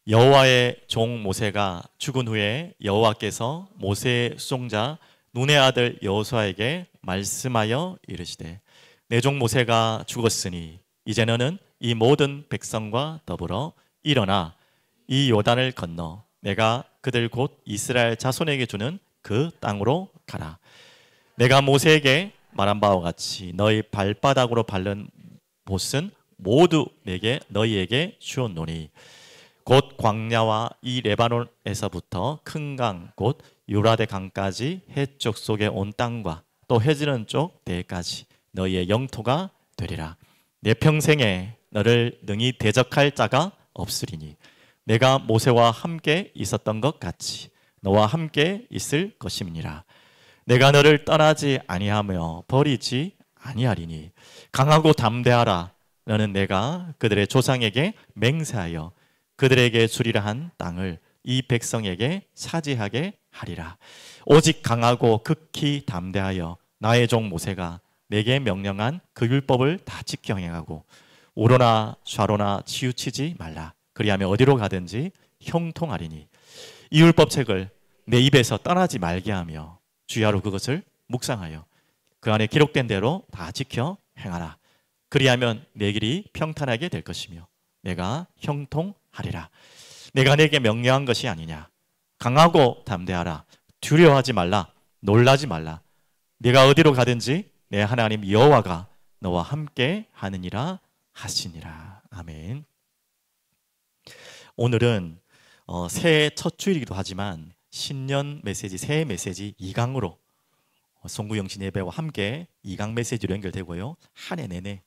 여호와의 종 모세가 죽은 후에 여호와께서 모세의 수종자 눈의 아들 여호수아에게 말씀하여 이르시되 내 종 모세가 죽었으니 이제 너는 이 모든 백성과 더불어 일어나 이 요단을 건너 내가 그들 곧 이스라엘 자손에게 주는 그 땅으로 가라. 내가 모세에게 말한 바와 같이 너희 발바닥으로 밟는 못은 모두 너희에게 주었노니 곧 광야와 이 레바논에서부터 큰 강 곧 유라데 강까지 해쪽 속에 온 땅과 또 해지는 쪽 대까지 너희의 영토가 되리라. 내 평생에 너를 능히 대적할 자가 없으리니 내가 모세와 함께 있었던 것 같이 너와 함께 있을 것임이니라. 내가 너를 떠나지 아니하며 버리지 아니하리니 강하고 담대하라. 너는 내가 그들의 조상에게 맹세하여 그들에게 주리라 한 땅을 이 백성에게 차지하게 하리라. 오직 강하고 극히 담대하여 나의 종 모세가 내게 명령한 그 율법을 다 지켜 행하고 우로나 좌로나 치우치지 말라. 그리하면 어디로 가든지 형통하리니 이 율법책을 내 입에서 떠나지 말게 하며 주야로 그것을 묵상하여 그 안에 기록된 대로 다 지켜 행하라. 그리하면 내 길이 평탄하게 될 것이며 내가 형통하리라. 내가 내게 명령한 것이 아니냐. 강하고 담대하라. 두려워하지 말라. 놀라지 말라. 네가 어디로 가든지 내 하나님 여호와가 너와 함께 하느니라 하시니라. 아멘. 오늘은 새해 첫 주일이기도 하지만 신년 메시지, 새해 메시지 2강으로 송구영신 예배와 함께 2강 메시지로 연결되고요. 한 해 내내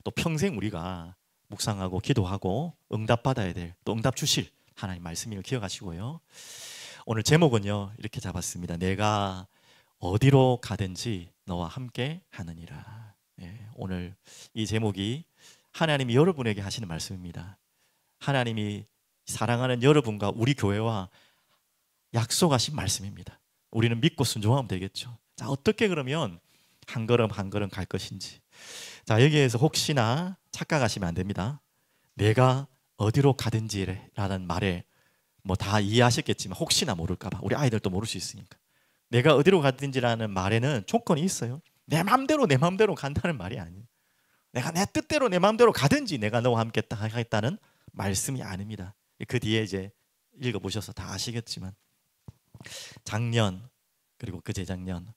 또 평생 우리가 묵상하고 기도하고 응답받아야 될, 또 응답 주실 하나님 말씀을 기억하시고요. 오늘 제목은요 이렇게 잡았습니다. 내가 어디로 가든지 너와 함께 하느니라. 오늘 이 제목이 하나님이 여러분에게 하시는 말씀입니다. 하나님이 사랑하는 여러분과 우리 교회와 약속하신 말씀입니다. 우리는 믿고 순종하면 되겠죠. 자, 어떻게 그러면 한 걸음 한 걸음 갈 것인지. 자, 여기에서 혹시나 착각하시면 안 됩니다. 내가 어디로 가든지라는 말에 뭐 다 이해하셨겠지만 혹시나 모를까 봐 우리 아이들도 모를 수 있으니까 내가 어디로 가든지라는 말에는 조건이 있어요. 내 맘대로 간다는 말이 아니에요. 내가 내 뜻대로 내 맘대로 가든지 내가 너와 함께 하겠다는 말씀이 아닙니다. 그 뒤에 이제 읽어보셔서 다 아시겠지만 작년 그리고 그 재작년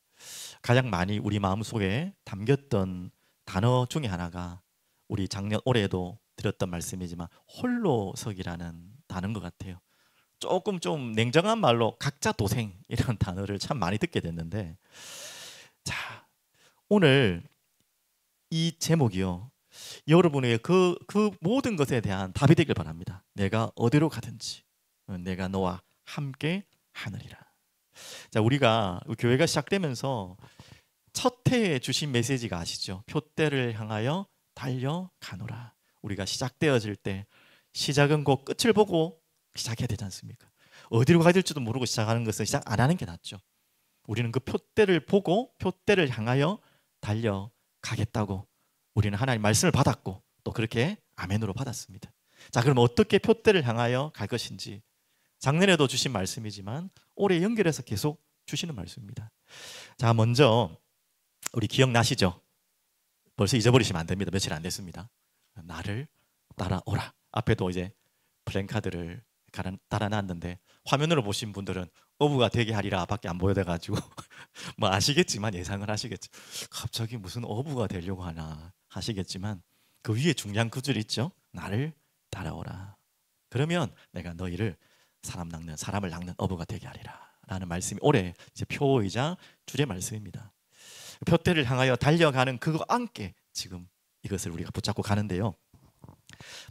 가장 많이 우리 마음속에 담겼던 단어 중에 하나가 우리 작년 올해에도 드렸던 말씀이지만 홀로서기라는 단어인 것 같아요. 조금 좀 냉정한 말로 각자 도생 이런 단어를 참 많이 듣게 됐는데, 자, 오늘 이 제목이요 여러분에게 그 모든 것에 대한 답이 되길 바랍니다. 내가 어디로 가든지 내가 너와 함께 하느니라. 자, 우리가 교회가 시작되면서 첫 해에 주신 메시지가 아시죠? 표대를 향하여 달려가노라. 우리가 시작되어질 때 시작은 곧 끝을 보고 시작해야 되지 않습니까? 어디로 가야 될지도 모르고 시작하는 것은 시작 안 하는 게 낫죠. 우리는 그 표대를 보고 표대를 향하여 달려가겠다고 우리는 하나님 말씀을 받았고 또 그렇게 아멘으로 받았습니다. 자, 그럼 어떻게 표대를 향하여 갈 것인지 작년에도 주신 말씀이지만 올해 연결해서 계속 주시는 말씀입니다. 자, 먼저 우리 기억나시죠? 벌써 잊어버리시면 안 됩니다. 며칠 안 됐습니다. 나를 따라오라. 앞에도 이제 플랜카드를 달아놨는데 화면으로 보신 분들은 어부가 되게 하리라 밖에 안 보여가지고 뭐 아시겠지만 예상을 하시겠죠. 갑자기 무슨 어부가 되려고 하나 하시겠지만 그 위에 중요한 구절 있죠. 나를 따라오라. 그러면 내가 너희를 사람을 낚는 어부가 되게 하리라 라는 말씀이 올해 이제 표이자 주제 말씀입니다. 표대를 향하여 달려가는 그거 함께 지금 이것을 우리가 붙잡고 가는데요.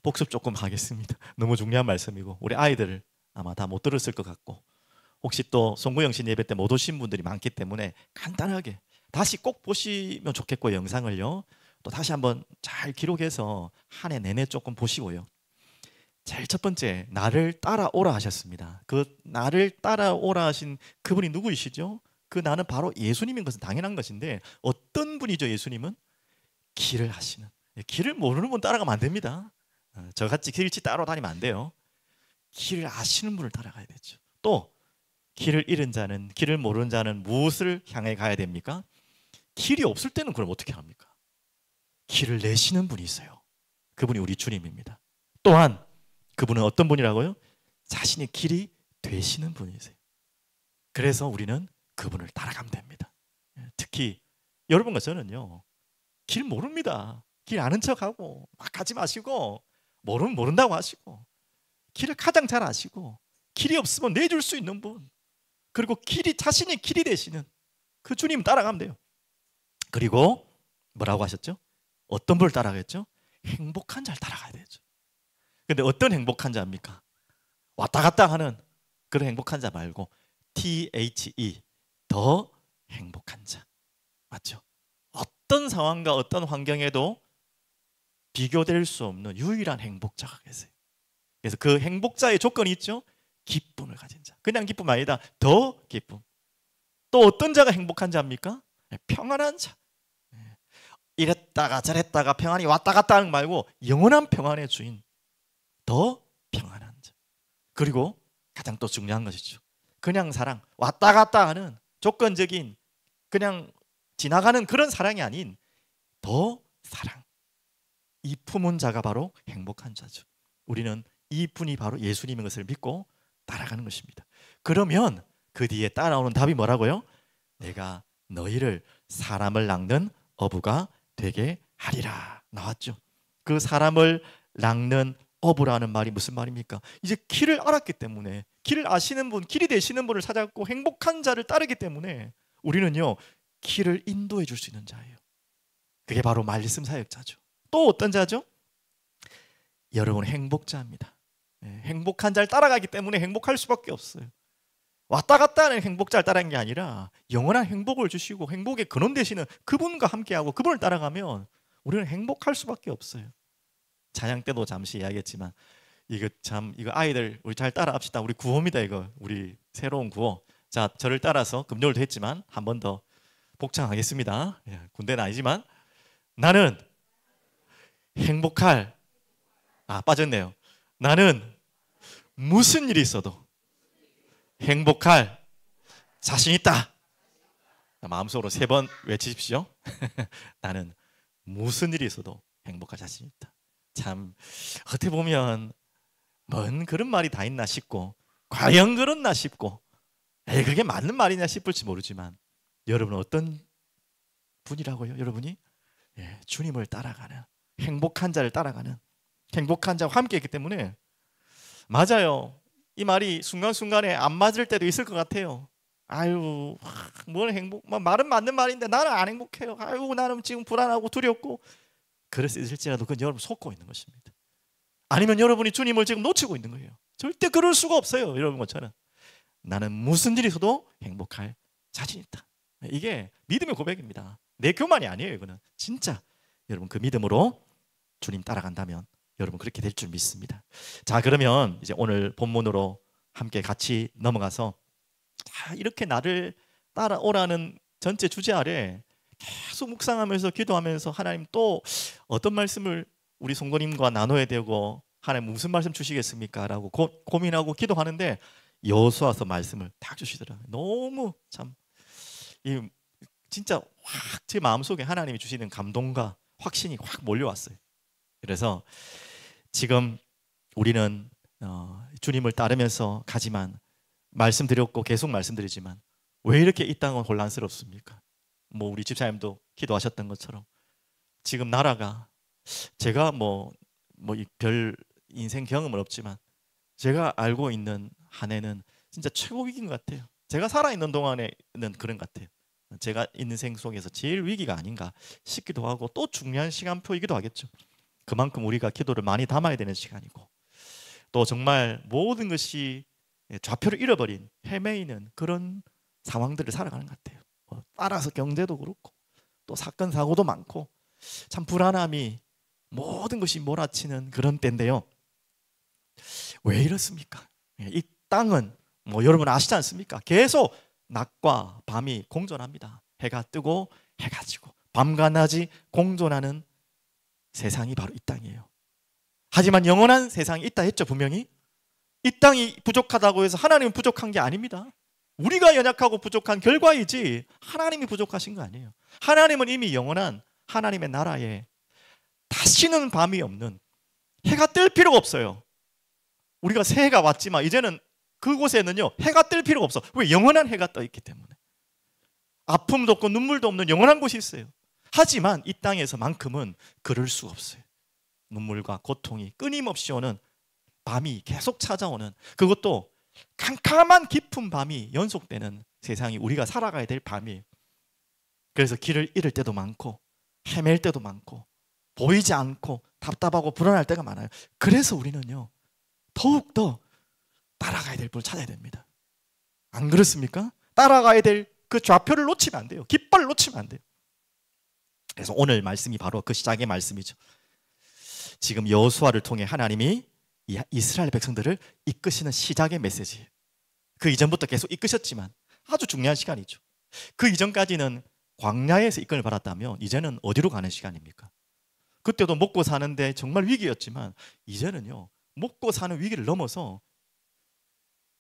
복습 조금 하겠습니다. 너무 중요한 말씀이고 우리 아이들 아마 다 못 들었을 것 같고 혹시 또 송구영신 예배 때 못 오신 분들이 많기 때문에 간단하게 다시 꼭 보시면 좋겠고 영상을요 또 다시 한번 잘 기록해서 한 해 내내 조금 보시고요. 제일 첫 번째 나를 따라오라 하셨습니다. 그 나를 따라오라 하신 그분이 누구이시죠? 그 나는 바로 예수님인 것은 당연한 것인데 어떤 분이죠? 예수님은 길을 하시는, 길을 모르는 분 따라가면 안 됩니다. 저같이 길치 따라다니면 안 돼요. 길을 아시는 분을 따라가야 되죠. 또 길을 잃은 자는, 길을 모르는 자는 무엇을 향해 가야 됩니까? 길이 없을 때는 그럼 어떻게 합니까? 길을 내시는 분이 있어요. 그분이 우리 주님입니다. 또한 그분은 어떤 분이라고요? 자신의 길이 되시는 분이세요. 그래서 우리는 그분을 따라가면 됩니다. 특히 여러분과 저는요, 길 모릅니다. 길 아는 척하고 막 가지 마시고, 모르면 모른다고 하시고, 길을 가장 잘 아시고, 길이 없으면 내줄 수 있는 분, 그리고 길이 자신의 길이 되시는 그 주님 따라가면 돼요. 그리고 뭐라고 하셨죠? 어떤 분을 따라가겠죠? 행복한 자를 따라가야 되죠. 근데 어떤 행복한 자입니까? 왔다 갔다 하는 그런 행복한 자 말고 THE, 더 행복한 자. 맞죠? 어떤 상황과 어떤 환경에도 비교될 수 없는 유일한 행복자가 계세요. 그래서 그 행복자의 조건이 있죠. 기쁨을 가진 자. 그냥 기쁨 아니다. 더 기쁨. 또 어떤 자가 행복한 자입니까? 평안한 자. 이랬다가 저랬다가 평안이 왔다 갔다 하는 거 말고 영원한 평안의 주인, 더 평안한 자. 그리고 가장 또 중요한 것이죠. 그냥 사랑, 왔다 갔다 하는 조건적인 그냥 지나가는 그런 사랑이 아닌 더 사랑. 이 품은 자가 바로 행복한 자죠. 우리는 이 분이 바로 예수님인 것을 믿고 따라가는 것입니다. 그러면 그 뒤에 따라오는 답이 뭐라고요? 내가 너희를 사람을 낚는 어부가 되게 하리라 나왔죠. 그 사람을 낚는 어부라는 말이 무슨 말입니까? 이제 길을 알았기 때문에, 길을 아시는 분, 길이 되시는 분을 찾았고 행복한 자를 따르기 때문에 우리는요, 길을 인도해 줄 수 있는 자예요. 그게 바로 말씀 사역자죠. 또 어떤 자죠? 여러분 행복자입니다. 행복한 자를 따라가기 때문에 행복할 수밖에 없어요. 왔다 갔다 하는 행복자를 따라가는 게 아니라 영원한 행복을 주시고 행복의 근원 되시는 그분과 함께하고 그분을 따라가면 우리는 행복할 수밖에 없어요. 찬양 때도 잠시 이야기했지만 이거 아이들 우리 잘 따라합시다. 우리 구호입니다. 이거 우리 새로운 구호. 자, 저를 따라서 금요일도 했지만 한 번 더 복창하겠습니다. 군대는 아니지만 나는 행복할, 빠졌네요. 나는 무슨 일이 있어도 행복할 자신 있다. 마음속으로 3번 외치십시오. 나는 무슨 일이 있어도 행복할 자신 있다. 참 어떻게 보면 뭔 그런 말이 다 있나 싶고, 과연 그렇나 싶고, 그게 맞는 말이냐 싶을지 모르지만 여러분은 어떤 분이라고요? 여러분이 주님을 따라가는 행복한 자를 따라가는 행복한 자와 함께 있기 때문에, 맞아요. 이 말이 순간순간에 안 맞을 때도 있을 것 같아요. 아유, 뭘 말은 맞는 말인데 나는 안 행복해요. 아유, 나는 지금 불안하고 두렵고. 그럴 수 있을지라도 그건 여러분 속고 있는 것입니다. 아니면 여러분이 주님을 지금 놓치고 있는 거예요. 절대 그럴 수가 없어요. 여러분 것처럼 나는 무슨 일이 있어도 행복할 자신 있다. 이게 믿음의 고백입니다. 내 교만이 아니에요. 이거는 진짜 여러분 그 믿음으로 주님 따라간다면 여러분 그렇게 될 줄 믿습니다. 자, 그러면 이제 오늘 본문으로 함께 같이 넘어가서 이렇게 나를 따라오라는 전체 주제 아래 계속 묵상하면서 기도하면서 하나님 또 어떤 말씀을 우리 송거님과 나눠야 되고 하나님 무슨 말씀 주시겠습니까? 라고 고민하고 기도하는데 여호수아서 말씀을 딱 주시더라고요. 너무 참 진짜 확 제 마음속에 하나님이 주시는 감동과 확신이 확 몰려왔어요. 그래서 지금 우리는 주님을 따르면서 가지만 말씀드렸고 계속 말씀드리지만 왜 이렇게 이 땅은 혼란스럽습니까? 뭐 우리 집사님도 기도하셨던 것처럼 지금 나라가 제가 별 인생 경험은 없지만 제가 알고 있는 한 해는 진짜 최고 위기인 것 같아요. 제가 살아있는 동안에는 그런 것 같아요. 제가 인생 속에서 제일 위기가 아닌가 싶기도 하고 또 중요한 시간표이기도 하겠죠. 그만큼 우리가 기도를 많이 담아야 되는 시간이고 또 정말 모든 것이 좌표를 잃어버린 헤매이는 그런 상황들을 살아가는 것 같아요. 따라서 경제도 그렇고 또 사건 사고도 많고 참 불안함이 모든 것이 몰아치는 그런 때인데요. 왜 이렇습니까? 이 땅은 여러분 아시지 않습니까? 계속 낮과 밤이 공존합니다. 해가 뜨고 해가 지고 밤과 낮이 공존하는 세상이 바로 이 땅이에요. 하지만 영원한 세상이 있다 했죠, 분명히. 이 땅이 부족하다고 해서 하나님은 부족한 게 아닙니다. 우리가 연약하고 부족한 결과이지 하나님이 부족하신 거 아니에요. 하나님은 이미 영원한 하나님의 나라에 다시는 밤이 없는, 해가 뜰 필요가 없어요. 우리가 새해가 왔지만 이제는 그곳에는요 해가 뜰 필요가 없어. 왜? 영원한 해가 떠 있기 때문에. 아픔도 없고 눈물도 없는 영원한 곳이 있어요. 하지만 이 땅에서만큼은 그럴 수가 없어요. 눈물과 고통이 끊임없이 오는 밤이 계속 찾아오는, 그것도 캄캄한 깊은 밤이 연속되는 세상이 우리가 살아가야 될 밤이에요. 그래서 길을 잃을 때도 많고 헤맬 때도 많고 보이지 않고 답답하고 불안할 때가 많아요. 그래서 우리는요 더욱더 따라가야 될 분을 찾아야 됩니다. 안 그렇습니까? 따라가야 될 그 좌표를 놓치면 안 돼요. 깃발을 놓치면 안 돼요. 그래서 오늘 말씀이 바로 그 시작의 말씀이죠. 지금 여호수아를 통해 하나님이 이스라엘 백성들을 이끄시는 시작의 메시지예요. 그 이전부터 계속 이끄셨지만 아주 중요한 시간이죠. 그 이전까지는 광야에서 이끌을 받았다면 이제는 어디로 가는 시간입니까? 그때도 먹고 사는데 정말 위기였지만 이제는요 먹고 사는 위기를 넘어서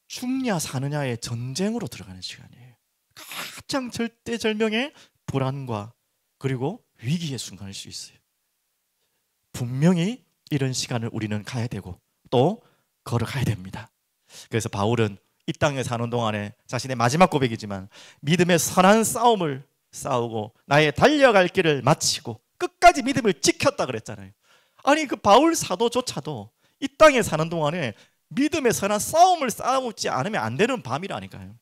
죽냐 사느냐의 전쟁으로 들어가는 시간이에요. 가장 절대절명의 불안과 그리고 위기의 순간일 수 있어요. 분명히 이런 시간을 우리는 가야 되고 또 걸어가야 됩니다. 그래서 바울은 이 땅에 사는 동안에 자신의 마지막 고백이지만 믿음의 선한 싸움을 싸우고 나의 달려갈 길을 마치고 끝까지 믿음을 지켰다 그랬잖아요. 아니 그 바울 사도조차도 이 땅에 사는 동안에 믿음의 선한 싸움을 싸우지 않으면 안 되는 밤이라니까요.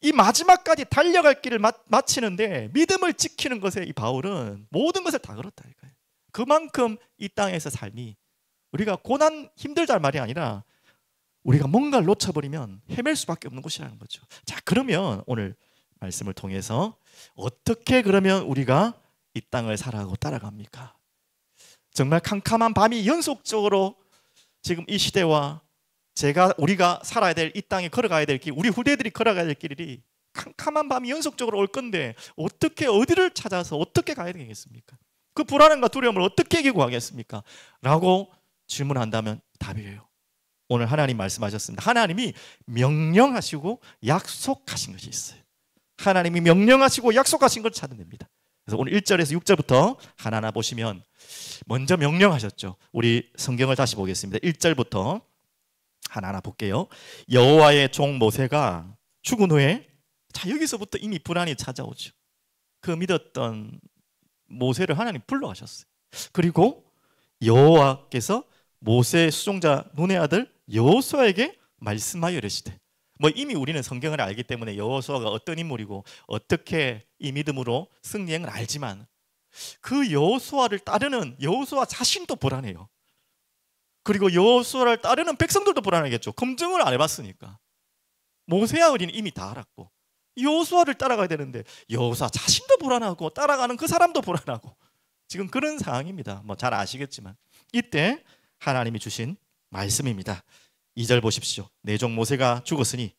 이 마지막까지 달려갈 길을 마치는데 믿음을 지키는 것에 이 바울은 모든 것을 다 걸었다니까요. 그만큼 이 땅에서 삶이 우리가 고난 힘들다는 말이 아니라 우리가 뭔가를 놓쳐버리면 헤맬 수밖에 없는 곳이라는 거죠. 자, 그러면 오늘 말씀을 통해서 어떻게 그러면 우리가 이 땅을 살아가고 따라갑니까? 정말 캄캄한 밤이 연속적으로 지금 이 시대와 우리가 살아야 될 이 땅에 걸어가야 될 길, 우리 후대들이 걸어가야 될 길이 캄캄한 밤이 연속적으로 올 건데 어떻게 어디를 찾아서 어떻게 가야 되겠습니까? 그 불안함과 두려움을 어떻게 이기고 가겠습니까? 라고 질문한다면 답이에요. 오늘 하나님 말씀하셨습니다. 하나님이 명령하시고 약속하신 것이 있어요. 하나님이 명령하시고 약속하신 걸 찾으면 됩니다. 그래서 오늘 1절에서 6절부터 하나하나 보시면 먼저 명령하셨죠. 우리 성경을 다시 보겠습니다. 1절부터 하나하나 볼게요. 여호와의 종 모세가 죽은 후에, 자 여기서부터 이미 불안이 찾아오죠. 그 믿었던 모세를 하나님 불러가셨어요. 그리고 여호와께서 모세의 수종자 눈의 아들 여호수아에게 말씀하여 이르시되, 뭐 이미 우리는 성경을 알기 때문에 여호수아가 어떤 인물이고 어떻게 이 믿음으로 승리한 걸 알지만 그 여호수아를 따르는 여호수아 자신도 불안해요. 그리고 여호수아를 따르는 백성들도 불안하겠죠. 검증을 안 해봤으니까. 모세야 우리는 이미 다 알았고 여호수아를 따라가야 되는데 여호수아 자신도 불안하고 따라가는 그 사람도 불안하고 지금 그런 상황입니다. 뭐 잘 아시겠지만 이때 하나님이 주신 말씀입니다. 2절 보십시오. 내 종 모세가 죽었으니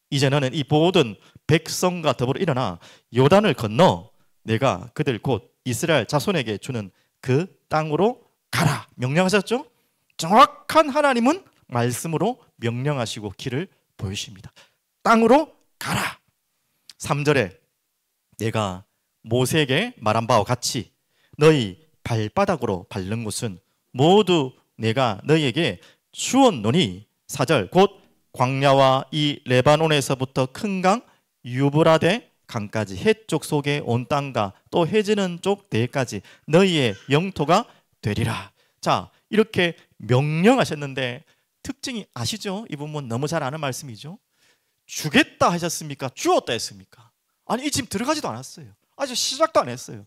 이제 너는 이 모든 백성과 더불어 일어나 요단을 건너 내가 그들 곧 이스라엘 자손에게 주는 그 땅으로 가라. 명령하셨죠? 정확한 하나님은 말씀으로 명령하시고 길을 보여주십니다. 땅으로 가라. 3절에 내가 모세에게 말한 바와 같이 너희 발바닥으로 밟는 곳은 모두 내가 너희에게 주었노니 4절 곧 광야와 이 레바논에서부터 큰 강 유브라데 강까지 해쪽 속에 온 땅과 또 해지는 쪽 대까지 너희의 영토가 되리라. 자, 이렇게 명령하셨는데 특징이 아시죠? 이 부분 너무 잘 아는 말씀이죠. 주겠다 하셨습니까? 주었다 했습니까? 아니 이 집 들어가지도 않았어요. 아직 시작도 안 했어요.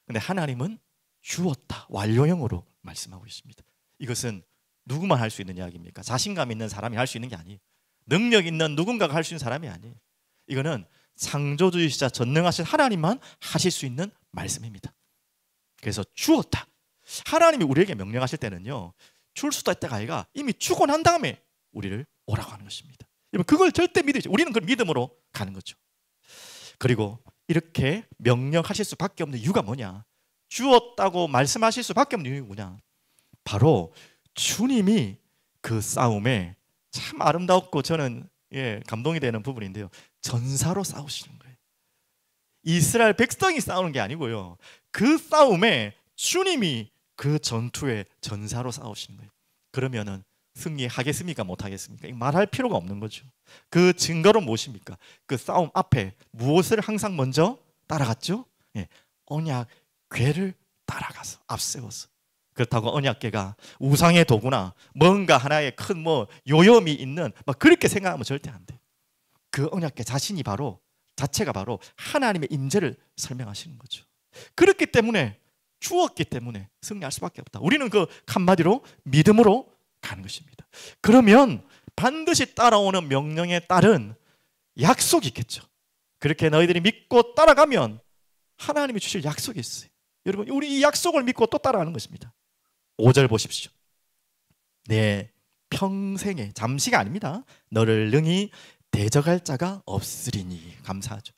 근데 하나님은 주었다 완료형으로 말씀하고 있습니다. 이것은 누구만 할 수 있는 이야기입니까? 자신감 있는 사람이 할 수 있는 게 아니에요. 능력 있는 누군가가 할 수 있는 사람이 아니에요. 이거는 창조주이시자 전능하신 하나님만 하실 수 있는 말씀입니다. 그래서 주었다. 하나님이 우리에게 명령하실 때는요 줄 수도 있다가 아니라 이미 주고 난 다음에 우리를 오라고 하는 것입니다. 그걸 절대 믿으죠. 우리는 그걸 믿음으로 가는 거죠. 그리고 이렇게 명령하실 수밖에 없는 이유가 뭐냐? 주었다고 말씀하실 수밖에 없는 이유가 뭐냐? 바로 주님이 그 싸움에 참 아름답고 저는 감동이 되는 부분인데요. 전사로 싸우시는 거예요. 이스라엘 백성이 싸우는 게 아니고요. 그 싸움에 주님이 그 전투에 전사로 싸우시는 거예요. 그러면은 승리하겠습니까? 못하겠습니까? 말할 필요가 없는 거죠. 그 증거로 무엇입니까? 그 싸움 앞에 무엇을 항상 먼저 따라갔죠? 언약 궤를 따라가서 앞세워서. 그렇다고 언약궤가 우상의 도구나 뭔가 하나의 큰 요염이 있는 그렇게 생각하면 절대 안 돼요. 그 언약궤 자체가 바로 하나님의 임재를 설명하시는 거죠. 그렇기 때문에 주었기 때문에 승리할 수밖에 없다. 우리는 그 한마디로 믿음으로 가는 것입니다. 그러면 반드시 따라오는 명령에 따른 약속이 있겠죠. 그렇게 너희들이 믿고 따라가면 하나님이 주실 약속이 있어요. 여러분, 우리 이 약속을 믿고 또 따라가는 것입니다. 5절 보십시오. 내 평생에, 잠시가 아닙니다. 너를 능히 대적할 자가 없으리니. 감사하죠.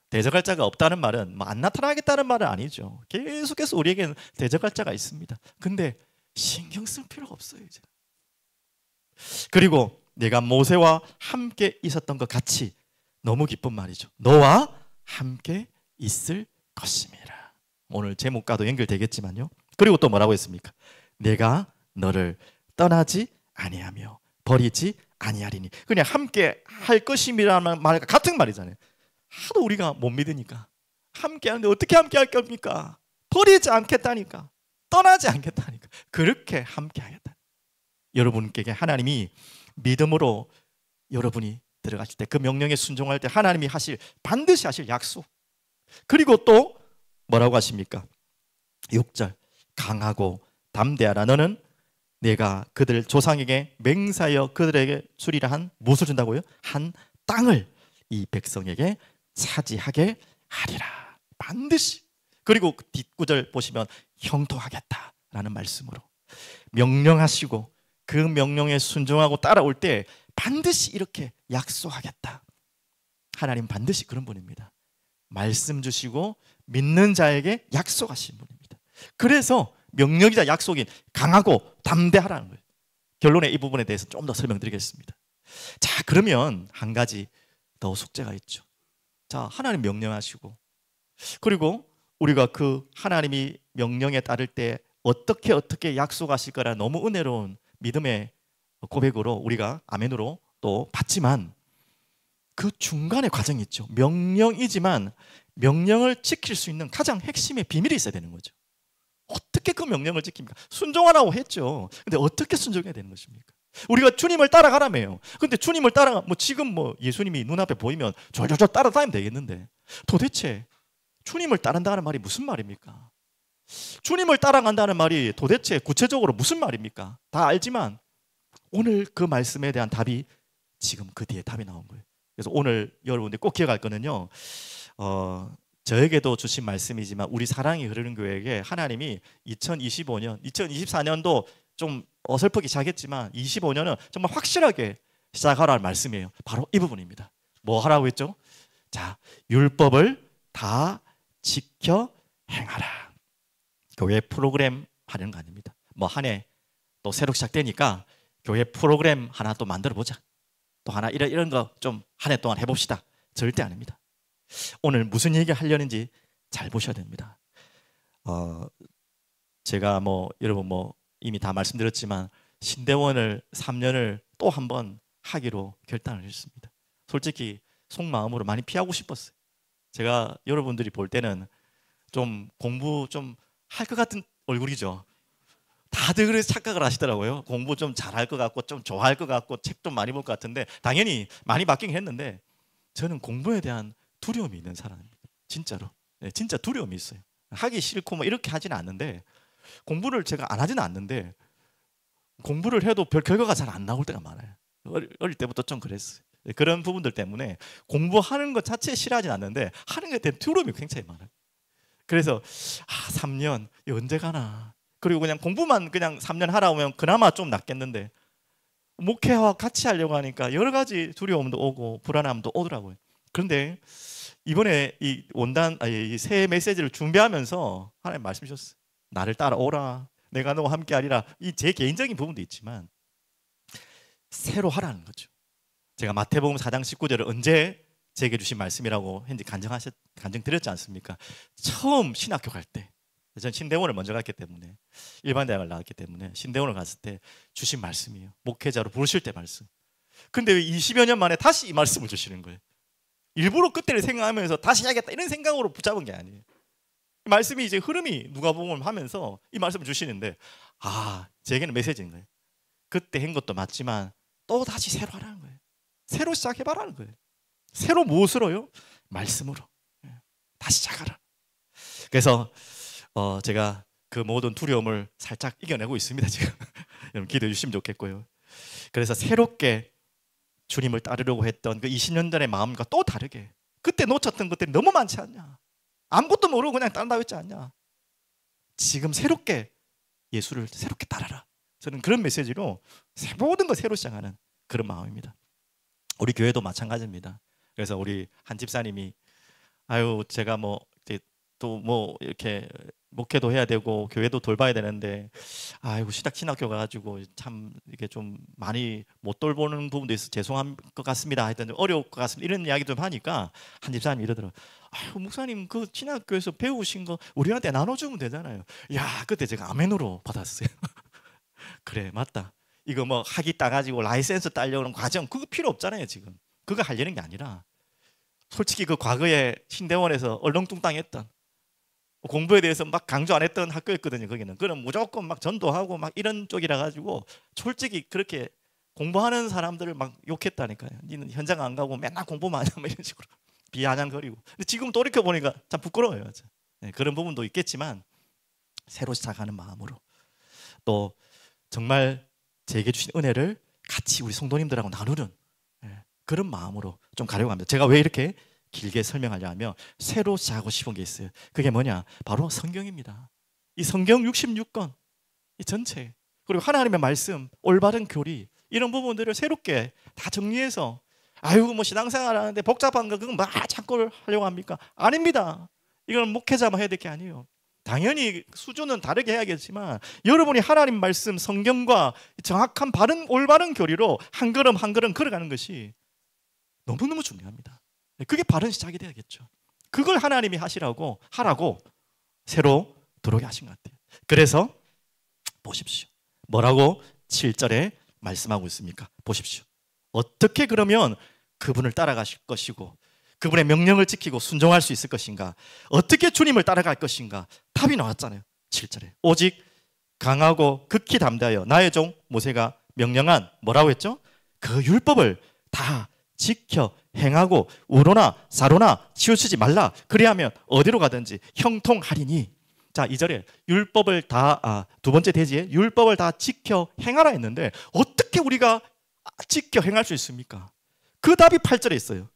대적할 자가 없다는 말은 안 나타나겠다는 말은 아니죠. 계속해서 우리에게는 대적할 자가 있습니다. 근데 신경 쓸 필요가 없어요, 이제. 그리고 내가 모세와 함께 있었던 것 같이, 너무 기쁜 말이죠. 너와 함께 있을 것입니다. 오늘 제목과도 연결되겠지만요. 그리고 또 뭐라고 했습니까? 내가 너를 떠나지 아니하며 버리지 아니하리니. 그냥 함께 할 것임이라는 말과 같은 말이잖아요. 하도 우리가 못 믿으니까 함께 하는데 어떻게 함께 할 겁니까? 버리지 않겠다니까, 떠나지 않겠다니까, 그렇게 함께 하겠다. 여러분께 하나님이 믿음으로 여러분이 들어가실 때, 그 명령에 순종할 때 하나님이 반드시 하실 약속. 그리고 또 뭐라고 하십니까? 6절 강하고 담대하라. 너는 내가 그들 조상에게 맹세하여 그들에게 주리라 한 무엇을 준다고요? 한 땅을 이 백성에게 차지하게 하리라. 반드시. 그리고 뒷구절 보시면 형통하겠다라는 말씀으로 명령하시고 그 명령에 순종하고 따라올 때 반드시 이렇게 약속하겠다. 하나님 반드시 그런 분입니다. 말씀 주시고 믿는 자에게 약속하신 분입니다. 그래서 명령이자 약속인 강하고 담대하라는 거예요. 결론에 이 부분에 대해서 좀 더 설명드리겠습니다. 자, 그러면 한 가지 더 숙제가 있죠. 자, 하나님 명령하시고, 그리고 우리가 그 하나님이 명령에 따를 때 어떻게 약속하실 거라 너무 은혜로운 믿음의 고백으로 우리가 아멘으로 또 받지만, 그 중간에 과정이 있죠. 명령이지만 명령을 지킬 수 있는 가장 핵심의 비밀이 있어야 되는 거죠. 어떻게 그 명령을 지킵니까? 순종하라고 했죠. 근데 어떻게 순종해야 되는 것입니까? 우리가 주님을 따라가라며요. 근데 주님을 지금 예수님이 눈앞에 보이면 졸졸졸 따라다니면 되겠는데, 도대체 주님을 따른다는 말이 무슨 말입니까? 주님을 따라간다는 말이 도대체 구체적으로 무슨 말입니까? 다 알지만 오늘 그 말씀에 대한 답이 지금 그 뒤에 답이 나온 거예요. 그래서 오늘 여러분들이 꼭 기억할 거는요, 저에게도 주신 말씀이지만 우리 사랑이 흐르는 교회에게 하나님이 2025년, 2024년도 좀 어설프게 시작했지만 25년은 정말 확실하게 시작하라는 말씀이에요. 바로 이 부분입니다. 뭐 하라고 했죠? 자, 율법을 다 지켜 행하라. 교회 프로그램 하는 거 아닙니다. 한 해 또 새로 시작되니까 교회 프로그램 하나 또 만들어 보자, 또 하나 이런 거 좀 한 해 동안 해봅시다. 절대 아닙니다. 오늘 무슨 얘기 하려는지 잘 보셔야 됩니다. 제가 여러분 이미 다 말씀드렸지만 신대원을 3년을 또 한 번 하기로 결단을 했습니다. 솔직히 속마음으로 많이 피하고 싶었어요. 제가 여러분들이 볼 때는 좀 공부 좀 할 것 같은 얼굴이죠. 다들 그래서 착각을 하시더라고요. 공부 좀 잘할 것 같고 좀 좋아할 것 같고 책 좀 많이 볼 것 같은데, 당연히 많이 바뀌긴 했는데 저는 공부에 대한 두려움이 있는 사람입니다. 진짜로. 네, 진짜 두려움이 있어요. 하기 싫고 이렇게 하지는 않는데, 공부를 제가 안 하지는 않는데 공부를 해도 별 결과가 잘 안 나올 때가 많아요. 어릴 때부터 좀 그랬어요. 네, 그런 부분들 때문에 공부하는 것 자체에 싫어하지는 않는데 하는 것에 대한 두려움이 굉장히 많아요. 그래서 3년 언제 가나, 그리고 그냥 공부만 그냥 3년 하라 오면 그나마 좀 낫겠는데 목회와 같이 하려고 하니까 여러 가지 두려움도 오고 불안함도 오더라고요. 그런데 이번에 이 새 메시지를 준비하면서 하나님 말씀 주셨어요. 나를 따라오라, 내가 너와 함께 하리라. 이 제 개인적인 부분도 있지만 새로 하라는 거죠. 제가 마태복음 4장 19절을 언제 제게 주신 말씀이라고 현재 간증드렸지 않습니까? 처음 신학교 갈 때, 전 신대원을 먼저 갔기 때문에, 일반대학을 나왔기 때문에 신대원을 갔을 때 주신 말씀이에요. 목회자로 부르실 때 말씀. 근데 왜 20여 년 만에 다시 이 말씀을 주시는 거예요? 일부러 그때를 생각하면서 다시 해야겠다 이런 생각으로 붙잡은 게 아니에요. 이 말씀이 이제 흐름이 누가복음을 하면서 이 말씀을 주시는데, 제게는 메시지인 거예요. 그때 한 것도 맞지만 또 다시 새로 하라는 거예요. 새로 시작해봐라는 거예요. 새로 무엇으로요? 말씀으로. 다시 시작하라. 그래서 제가 그 모든 두려움을 살짝 이겨내고 있습니다, 지금. 여러분 기도해 주시면 좋겠고요. 그래서 새롭게 주님을 따르려고 했던 그 20년 전의 마음과 또 다르게, 그때 놓쳤던 것들이 너무 많지 않냐? 아무것도 모르고 그냥 따른다 했지 않냐? 지금 새롭게 예수를 새롭게 따라라. 저는 그런 메시지로 모든 걸 새로 시작하는 그런 마음입니다. 우리 교회도 마찬가지입니다. 그래서 우리 한 집사님이 제가 또 이렇게 목회도 해야 되고 교회도 돌봐야 되는데 신학교 가가지고 참 이게 좀 많이 못 돌보는 부분도 있어 죄송한 것 같습니다 했더니 어려울 것 같습니다 이런 이야기 좀 하니까 한 집사님이 이러더라고요. 목사님 그 신학교에서 배우신 거 우리한테 나눠주면 되잖아요. 그때 제가 아멘으로 받았어요. 그래 맞다. 이거 학위 따가지고 라이센스 따려는 과정 그거 필요 없잖아요. 지금 그거 하려는 게 아니라 솔직히 그 과거에 신대원에서 얼렁뚱땅했던 공부에 대해서 막 강조 안 했던 학교였거든요. 거기는 그럼 무조건 막 전도하고 막 이런 쪽이라 가지고 솔직히 그렇게 공부하는 사람들을 막 욕했다니까요. 니는 현장 안 가고 맨날 공부만 하냐 이런 식으로 비아냥거리고. 근데 지금 돌이켜 보니까 참 부끄러워요. 네, 그런 부분도 있겠지만 새로 시작하는 마음으로 또 정말 제게 주신 은혜를 같이 우리 성도님들하고 나누는 그런 마음으로 좀 가려고 합니다. 제가 왜 이렇게 길게 설명하려 하면 새로 시작하고 싶은 게 있어요. 그게 뭐냐? 바로 성경입니다. 이 성경 66권 이 전체 그리고 하나님의 말씀, 올바른 교리 이런 부분들을 새롭게 다 정리해서 신앙생활 하는데 복잡한 거 그건 자꾸 하려고 합니까? 아닙니다. 이건 목회자만 해야 될 게 아니에요. 당연히 수준은 다르게 해야겠지만 여러분이 하나님 말씀 성경과 정확한 바른 올바른 교리로 한 걸음 한 걸음 걸어가는 것이 너무너무 중요합니다. 그게 바른 시작이 돼야겠죠. 그걸 하나님이 하라고 새로 들어오게 하신 것 같아요. 그래서 보십시오. 뭐라고 7절에 말씀하고 있습니까? 보십시오. 어떻게 그러면 그분을 따라가실 것이고 그분의 명령을 지키고 순종할 수 있을 것인가? 어떻게 주님을 따라갈 것인가? 답이 나왔잖아요. 7절에 오직 강하고 극히 담대하여 나의 종 모세가 명령한 뭐라고 했죠? 그 율법을 다 지켜 행하고 우로나 사로나 치우치지 말라. 그리하면 어디로 가든지 형통하리니. 자, 2절에 율법을 두 번째 대지에 율법을 다 지켜 행하라 했는데 어떻게 우리가 지켜 행할 수 있습니까? 그 답이 8절에 있어요.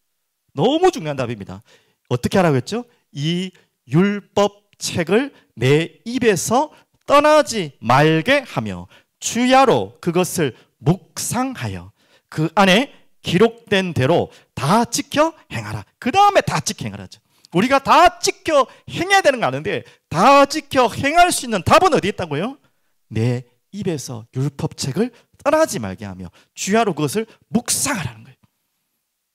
너무 중요한 답입니다. 어떻게 하라고 했죠? 이 율법책을 내 입에서 떠나지 말게 하며 주야로 그것을 묵상하여 그 안에 기록된 대로 다 지켜 행하라. 그 다음에 다 지켜 행하라죠. 우리가 다 지켜 행해야 되는 거 아는데 다 지켜 행할 수 있는 답은 어디 있다고요? 내 입에서 율법책을 떠나지 말게 하며 주야로 그것을 묵상하라는 거예요.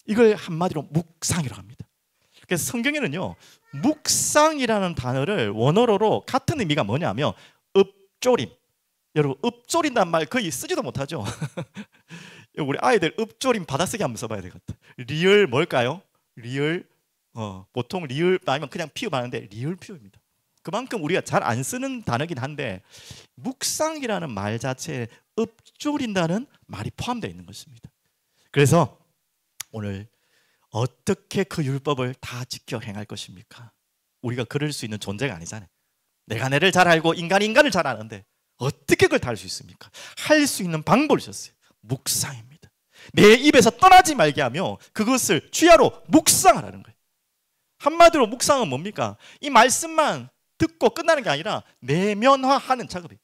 이걸 한마디로 묵상이라고 합니다. 그래서 성경에는요 묵상이라는 단어를 원어로 같은 의미가 뭐냐면 읊조림. 여러분 읊조린다는 말 거의 쓰지도 못하죠. 우리 아이들 읊조림 받아쓰기 한번 써봐야 되겠다. 리을 뭘까요? 리을 보통 리을 아니면 그냥 피읍 하는데 리을 피읍입니다. 그만큼 우리가 잘 안 쓰는 단어긴 한데 묵상이라는 말 자체에 읊조린다는 말이 포함되어 있는 것입니다. 그래서 오늘 어떻게 그 율법을 다 지켜 행할 것입니까? 우리가 그럴 수 있는 존재가 아니잖아요. 내가 내를 잘 알고 인간을 잘 아는데 어떻게 그걸 다 할 수 있습니까? 할 수 있는 방법을 주셨어요. 묵상입니다. 내 입에서 떠나지 말게 하며 그것을 주야로 묵상하라는 거예요. 한마디로 묵상은 뭡니까? 이 말씀만 듣고 끝나는 게 아니라 내면화하는 작업이에요.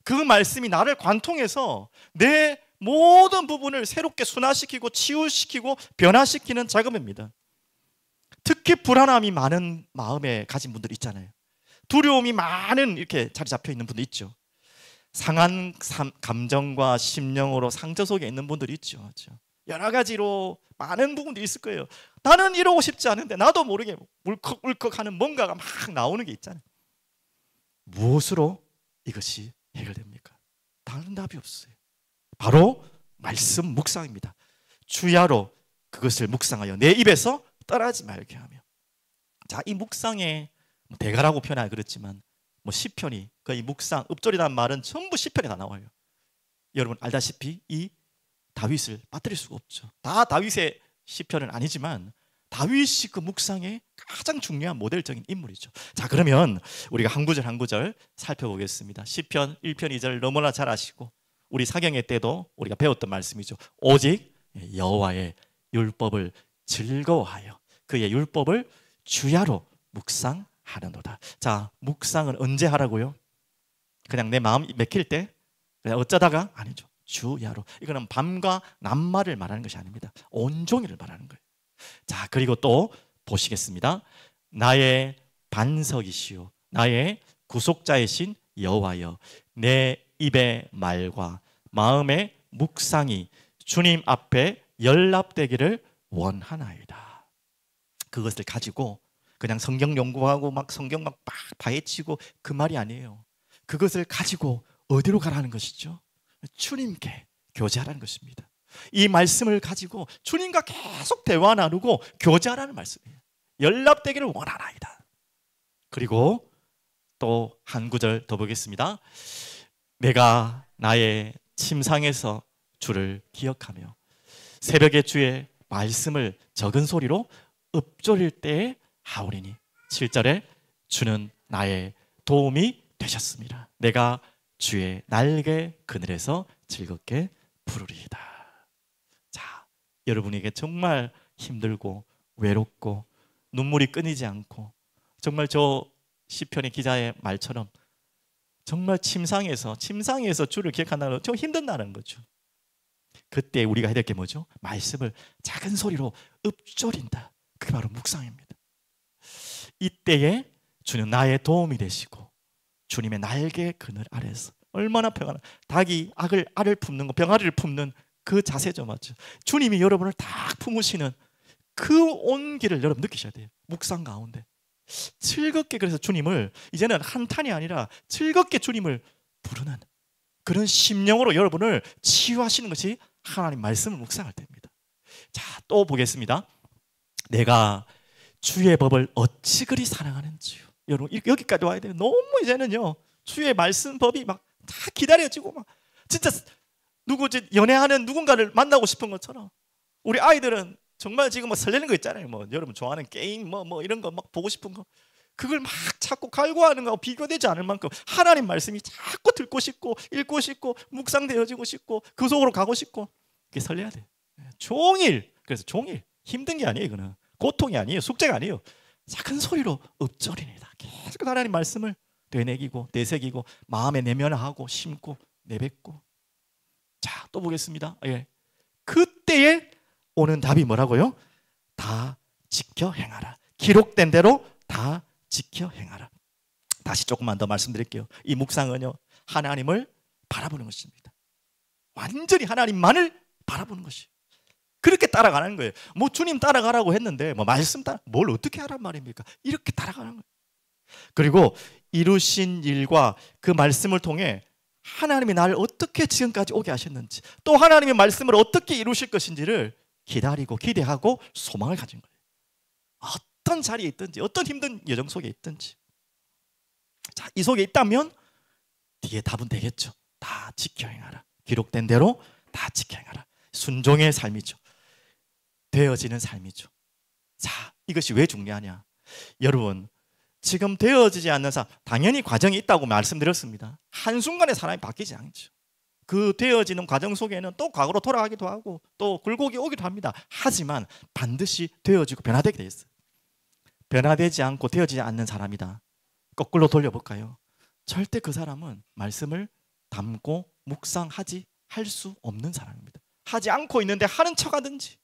그 말씀이 나를 관통해서 내 모든 부분을 새롭게 순화시키고 치유시키고 변화시키는 작업입니다. 특히 불안함이 많은 마음에 가진 분들 있잖아요. 두려움이 많은 이렇게 자리 잡혀 있는 분들 있죠. 상한 감정과 심령으로 상처 속에 있는 분들이 있죠. 그렇죠? 여러 가지로 많은 부분들이 있을 거예요. 나는 이러고 싶지 않은데 나도 모르게 울컥울컥하는 뭔가가 막 나오는 게 있잖아요. 무엇으로 이것이 해결됩니까? 다른 답이 없어요. 바로 말씀 묵상입니다. 주야로 그것을 묵상하여 내 입에서 떠나지 말게 하며. 자, 이 묵상에 대가라고 표현하기 그렇지만 시편이 거의 묵상, 읊조리라는 말은 전부 시편에 다 나와요. 여러분 알다시피 이 다윗을 빠뜨릴 수가 없죠. 다 다윗의 시편은 아니지만 다윗이 그 묵상의 가장 중요한 모델적인 인물이죠. 자, 그러면 우리가 한 구절 한 구절 살펴보겠습니다. 시편 1편 2절 너무나 잘 아시고 우리 사경회 때도 우리가 배웠던 말씀이죠. 오직 여호와의 율법을 즐거워하여 그의 율법을 주야로 묵상하는도다. 자, 묵상은 언제 하라고요? 그냥 내 마음 맥힐 때? 그냥 어쩌다가? 아니죠. 주야로. 이거는 밤과 낮말을 말하는 것이 아닙니다. 온종일을 말하는 거예요. 자, 그리고 또 보시겠습니다. 나의 반석이시오 나의 구속자이신 여호와여, 내 입의 말과 마음의 묵상이 주님 앞에 연락되기를 원하나이다. 그것을 가지고 그냥 성경 연구하고 막 성경 막 파헤치고 그 말이 아니에요. 그것을 가지고 어디로 가라는 것이죠? 주님께 교제하라는 것입니다. 이 말씀을 가지고 주님과 계속 대화 나누고 교제하라는 말씀이에요. 연락되기를 원하나이다. 그리고 또 한 구절 더 보겠습니다. 내가 나의 침상에서 주를 기억하며 새벽에 주의 말씀을 적은 소리로 읊조릴 때에 하오리니. 7절에 주는 나의 도움이 되셨습니다. 내가 주의 날개 그늘에서 즐겁게 부르리이다. 자, 여러분에게 정말 힘들고 외롭고 눈물이 끊이지 않고 정말 저 시편의 기자의 말처럼 정말 침상에서 주를 기억한다는 좀 힘든다는 거죠. 그때 우리가 해야 될 게 뭐죠? 말씀을 작은 소리로 읊조린다. 그게 바로 묵상입니다. 이때에 주는 나의 도움이 되시고 주님의 날개 그늘 아래서 얼마나 평안한, 닭이 알을 품는 거, 병아리를 품는 그 자세죠, 맞죠? 주님이 여러분을 딱 품으시는 그 온기를 여러분 느끼셔야 돼요. 묵상 가운데 즐겁게, 그래서 주님을 이제는 한탄이 아니라 즐겁게 주님을 부르는 그런 심령으로 여러분을 치유하시는 것이 하나님 말씀을 묵상할 때입니다. 자, 또 보겠습니다. 내가 주의 법을 어찌 그리 사랑하는지요. 여러분 여기까지 와야 돼요. 너무 이제는요 주의 말씀 법이 막 다 기다려지고 막 진짜 연애하는 누군가를 만나고 싶은 것처럼 우리 아이들은 정말 지금 설레는 거 있잖아요. 여러분 좋아하는 게임 이런 거 막 보고 싶은 거, 그걸 막 찾고 갈구하는 거하고 비교되지 않을 만큼 하나님 말씀이 자꾸 듣고 싶고 읽고 싶고 묵상되어지고 싶고 그 속으로 가고 싶고, 그게 설레야 돼. 종일. 그래서 종일 힘든 게 아니에요. 이거는 고통이 아니에요. 숙제가 아니에요. 작은 소리로 읊조리니다. 계속 하나님 말씀을 되새기고 되새기고 마음에 내면하고 심고 내뱉고. 자, 또 보겠습니다. 예. 그때에 오는 답이 뭐라고요? 다 지켜 행하라. 기록된 대로 다 지켜 행하라. 다시 조금만 더 말씀드릴게요. 이 묵상은요 하나님을 바라보는 것입니다. 완전히 하나님만을 바라보는 것이. 그렇게 따라가는 거예요. 주님 따라가라고 했는데 말씀 뭘 어떻게 하란 말입니까? 이렇게 따라가는 거예요. 그리고 이루신 일과 그 말씀을 통해 하나님이 나를 어떻게 지금까지 오게 하셨는지, 또 하나님의 말씀을 어떻게 이루실 것인지를 기다리고 기대하고 소망을 가진 거예요. 어떤 자리에 있든지 어떤 힘든 여정 속에 있든지. 자, 이 속에 있다면 뒤에 답은 되겠죠. 다 지켜 행하라. 기록된 대로 다 지켜 행하라. 순종의 삶이죠. 되어지는 삶이죠. 자, 이것이 왜 중요하냐? 여러분 지금 되어지지 않는 삶, 당연히 과정이 있다고 말씀드렸습니다. 한순간에 사람이 바뀌지 않죠. 그 되어지는 과정 속에는 또 과거로 돌아가기도 하고 또 굴곡이 오기도 합니다. 하지만 반드시 되어지고 변화되게 돼 있어요. 변화되지 않고 되어지지 않는 사람이다. 거꾸로 돌려볼까요? 절대 그 사람은 말씀을 담고 할 수 없는 사람입니다. 하지 않고 있는데 하는 척 하든지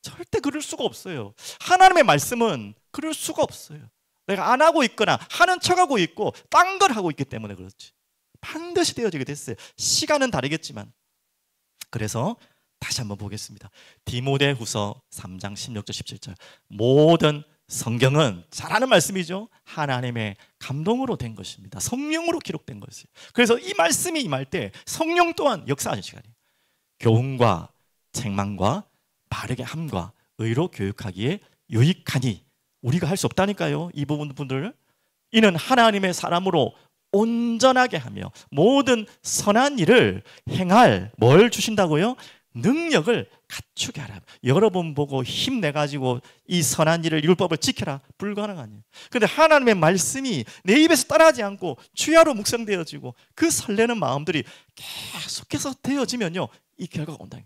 절대 그럴 수가 없어요. 하나님의 말씀은 그럴 수가 없어요. 내가 안 하고 있거나 하는 척하고 있고 딴 걸 하고 있기 때문에 그렇지. 반드시 되어지게 됐어요. 시간은 다르겠지만. 그래서 다시 한번 보겠습니다. 디모데후서 3장 16절 17절. 모든 성경은 잘 아는 말씀이죠. 하나님의 감동으로 된 것입니다. 성령으로 기록된 것이에요. 그래서 이 말씀이 임할 때 성령 또한 역사하는 시간이에요. 교훈과 책망과 바르게 함과 의로 교육하기에 유익하니. 우리가 할 수 없다니까요. 이 부분 분들. 이는 하나님의 사람으로 온전하게 하며 모든 선한 일을 행할 뭘 주신다고요? 능력을 갖추게 하라. 여러분 보고 힘내가지고 이 선한 일을 율법을 지켜라. 불가능하네요. 그런데 하나님의 말씀이 내 입에서 따라하지 않고 주야로 묵상되어지고 그 설레는 마음들이 계속해서 되어지면요, 이 결과가 온다.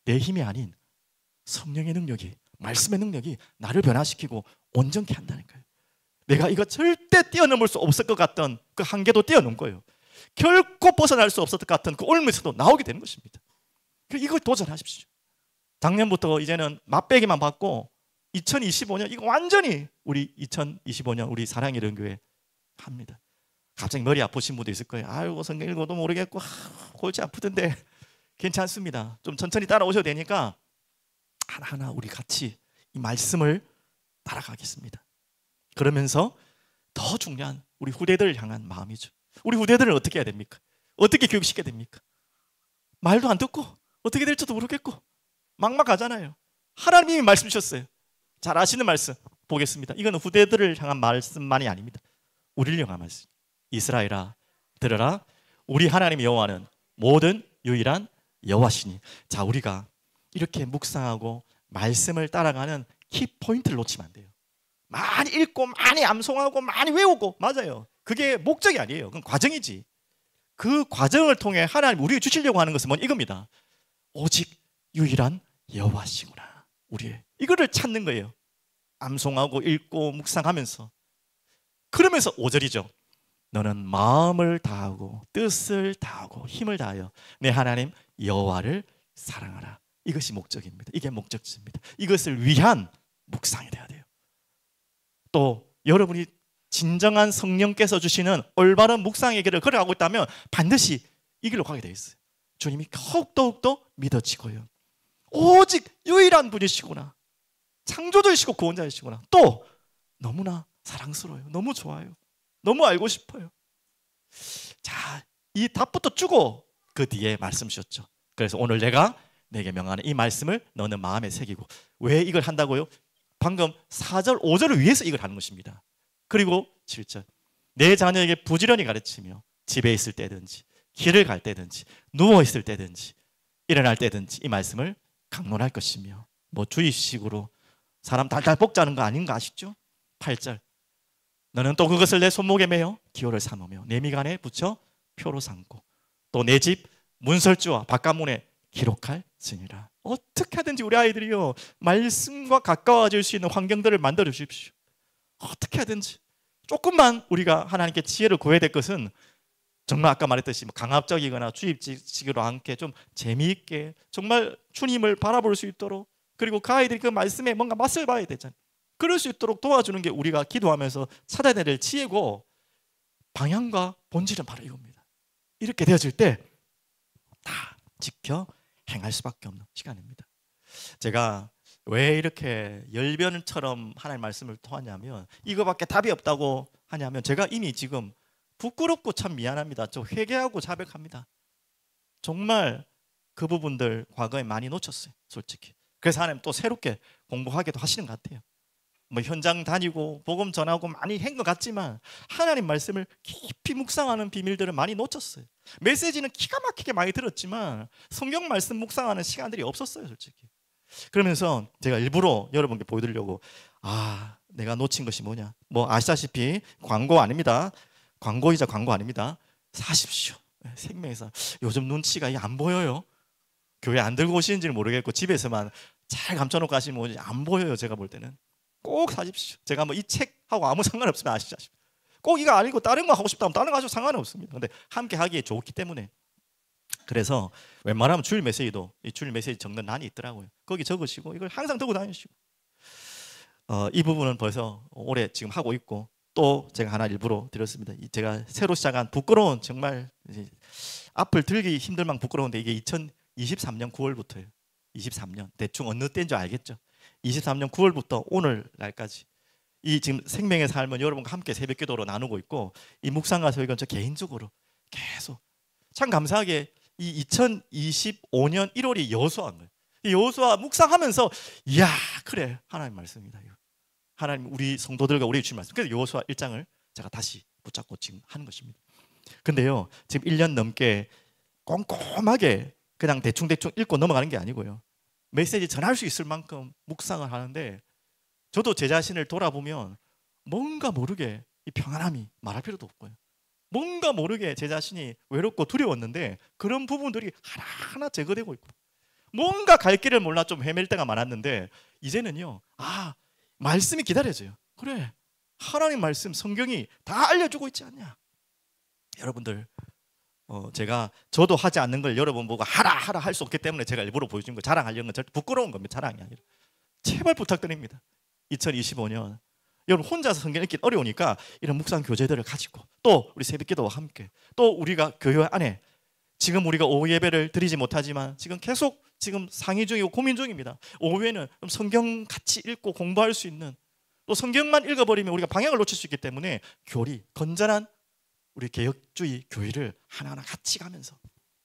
내 힘이 아닌 성령의 능력이, 말씀의 능력이 나를 변화시키고 온전케 한다니까요. 내가 이거 절대 뛰어넘을 수 없을 것 같던 그 한계도 뛰어넘은 거예요. 결코 벗어날 수 없었을 것 같은 그 올무에서도 나오게 되는 것입니다. 이걸 도전하십시오. 작년부터 이제는 맛배기만 받고 2025년 이거 완전히 우리 2025년 우리 사랑의 이런교회 합니다. 갑자기 머리 아프신 분도 있을 거예요. 아이고 성경 읽어도 모르겠고 골치 아프던데 괜찮습니다. 좀 천천히 따라오셔도 되니까 하나하나 우리 같이 이 말씀을 따라가겠습니다. 그러면서 더 중요한 우리 후대들을 향한 마음이죠. 우리 후대들을 어떻게 해야 됩니까? 어떻게 교육시켜야 됩니까? 말도 안 듣고 어떻게 될지도 모르겠고 막막하잖아요. 하나님이 말씀 주셨어요. 잘 아시는 말씀 보겠습니다. 이건 후대들을 향한 말씀만이 아닙니다. 우리를 향한 말씀. 이스라엘아 들으라, 우리 하나님 여호와는 모든 유일한 여호와시니. 자, 우리가 이렇게 묵상하고 말씀을 따라가는 키포인트를 놓치면 안 돼요. 많이 읽고 많이 암송하고 많이 외우고, 맞아요. 그게 목적이 아니에요. 그건 과정이지. 그 과정을 통해 하나님 우리에게 주시려고 하는 것은 뭐냐, 이겁니다. 오직 유일한 여호와시구나. 우리의 이거를 찾는 거예요. 암송하고 읽고 묵상하면서. 그러면서 5절이죠. 너는 마음을 다하고 뜻을 다하고 힘을 다하여 내 하나님 여호와를 사랑하라. 이것이 목적입니다. 이게 목적지입니다. 이것을 위한 묵상이 돼야 돼요. 또 여러분이 진정한 성령께서 주시는 올바른 묵상의 길을 걸어가고 있다면 반드시 이 길로 가게 돼 있어요. 주님이 더욱더 믿어지고요. 오직 유일한 분이시구나. 창조주이시고 구원자이시구나. 또 너무나 사랑스러워요. 너무 좋아요. 너무 알고 싶어요. 자, 이 답부터 주고 그 뒤에 말씀 주셨죠. 그래서 오늘 내가 내게 명하는 이 말씀을 너는 마음에 새기고. 왜 이걸 한다고요? 방금 4절, 5절을 위해서 이걸 하는 것입니다. 그리고 7절, 내 자녀에게 부지런히 가르치며 집에 있을 때든지 길을 갈 때든지 누워 있을 때든지 일어날 때든지 이 말씀을 강론할 것이며. 뭐 주입식으로 사람 달달 볶자는 거 아닌가 아시죠? 8절, 너는 또 그것을 내 손목에 매어 기호를 삼으며 내 미간에 붙여 표로 삼고 또 내 집 문설주와 바깥문에 기록할지니라. 어떻게 하든지 우리 아이들이요, 말씀과 가까워질 수 있는 환경들을 만들어 주십시오. 어떻게 하든지. 조금만 우리가 하나님께 지혜를 구해야 될 것은 정말 아까 말했듯이 강압적이거나 주입식으로 않게 좀 재미있게 정말 주님을 바라볼 수 있도록, 그리고 그 아이들이 그 말씀에 뭔가 맛을 봐야 되잖아요. 그럴 수 있도록 도와주는 게 우리가 기도하면서 찾아야 될 지혜고, 방향과 본질은 바로 이겁니다. 이렇게 되어질 때 다 지켜 행할 수밖에 없는 시간입니다. 제가 왜 이렇게 열변처럼 하나님의 말씀을 통하냐면, 이거밖에 답이 없다고 하냐면, 제가 이미 지금 부끄럽고 참 미안합니다. 저 회개하고 자백합니다. 정말 그 부분들 과거에 많이 놓쳤어요, 솔직히. 그래서 하나님 또 새롭게 공부하기도 하시는 것 같아요. 뭐 현장 다니고 복음 전하고 많이 한 것 같지만 하나님 말씀을 깊이 묵상하는 비밀들을 많이 놓쳤어요. 메시지는 기가 막히게 많이 들었지만 성경 말씀 묵상하는 시간들이 없었어요, 솔직히. 그러면서 제가 일부러 여러분께 보여드리려고, 내가 놓친 것이 뭐냐, 뭐 아시다시피 광고 아닙니다. 광고이자 광고 아닙니다. 사십시오. 생명에서 요즘 눈치가 안 보여요. 교회 안 들고 오시는지는 모르겠고 집에서만 잘 감춰놓고 가시면 안 보여요. 제가 볼 때는 꼭 사십시오. 제가 뭐 이 책하고 아무 상관없으면 아시다시피 꼭 이거 아니고 다른 거 하고 싶다면 다른 거 하셔도 상관은 없습니다. 근데 함께 하기에 좋기 때문에. 그래서 웬만하면 주일 메시지도 이 주일 메시지 적는 란이 있더라고요. 거기 적으시고 이걸 항상 들고 다니시고, 이 부분은 벌써 올해 지금 하고 있고, 또 제가 하나 일부러 드렸습니다. 제가 새로 시작한 부끄러운, 정말 앞을 들기 힘들 만큼 부끄러운데, 이게 2023년 9월부터예요. 23년 대충 어느 때인 줄 알겠죠? 23년 9월부터 오늘 날까지 이 지금 생명의 삶은 여러분과 함께 새벽기도로 나누고 있고, 이 묵상과 설교는 저 개인적으로 계속, 참 감사하게 이 2025년 1월이 여호수아인 거예요. 이 여호수아 묵상하면서, 이야, 그래, 하나님 말씀이다. 하나님, 우리 성도들과 우리 주신 말씀. 그래서 여호수아 1장을 제가 다시 붙잡고 지금 하는 것입니다. 근데요, 지금 1년 넘게 꼼꼼하게 그냥 대충대충 읽고 넘어가는 게 아니고요, 메시지 전할 수 있을 만큼 묵상을 하는데, 저도 제 자신을 돌아보면 뭔가 모르게 이 평안함이 말할 필요도 없고요, 뭔가 모르게 제 자신이 외롭고 두려웠는데 그런 부분들이 하나하나 제거되고 있고, 뭔가 갈 길을 몰라 좀 헤맬 때가 많았는데 이제는요, 아, 말씀이 기다려져요. 그래, 하나님 말씀, 성경이 다 알려주고 있지 않냐. 여러분들, 저도 하지 않는 걸 여러분 보고 하라 할 수 없기 때문에 제가 일부러 보여준 거, 자랑하려는 건 절대 부끄러운 겁니다. 자랑이 아니라. 제발 부탁드립니다. 2025년 여러분 혼자서 성경 읽기 어려우니까 이런 묵상 교재들을 가지고, 또 우리 새벽기도와 함께, 또 우리가 교회 안에 지금 우리가 오후 예배를 드리지 못하지만 지금 계속 지금 상의 중이고 고민 중입니다. 오후에는 성경 같이 읽고 공부할 수 있는, 또 성경만 읽어버리면 우리가 방향을 놓칠 수 있기 때문에 교리, 건전한 우리 개혁주의 교회를 하나하나 같이 가면서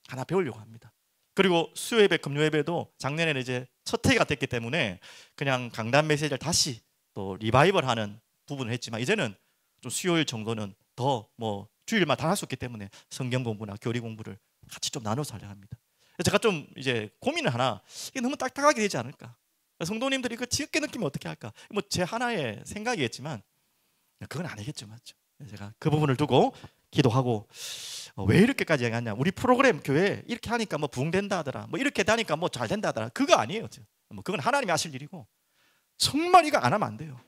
하나 배우려고 합니다. 그리고 수요예배, 금요예배도 작년에는 이제 첫 해가 됐기 때문에 그냥 강단 메시지를 다시 또 리바이벌하는 부분을 했지만, 이제는 좀 수요일 정도는 더 주일마다 할 수 있기 때문에 성경 공부나 교리 공부를 같이 좀 나눠서 하려고 합니다. 제가 좀 이제 고민을 하나, 이게 너무 딱딱하게 되지 않을까, 성도님들이 이거 지겹게 느끼면 어떻게 할까, 제 하나의 생각이겠지만 그건 아니겠죠, 맞죠? 제가 그 부분을 두고 기도하고, 왜 이렇게까지 얘기하냐, 우리 프로그램 교회 이렇게 하니까 부흥된다 하더라, 이렇게 하니까 잘 된다 하더라, 그거 아니에요. 그건 하나님이 하실 일이고, 정말 이거 안 하면 안 돼요.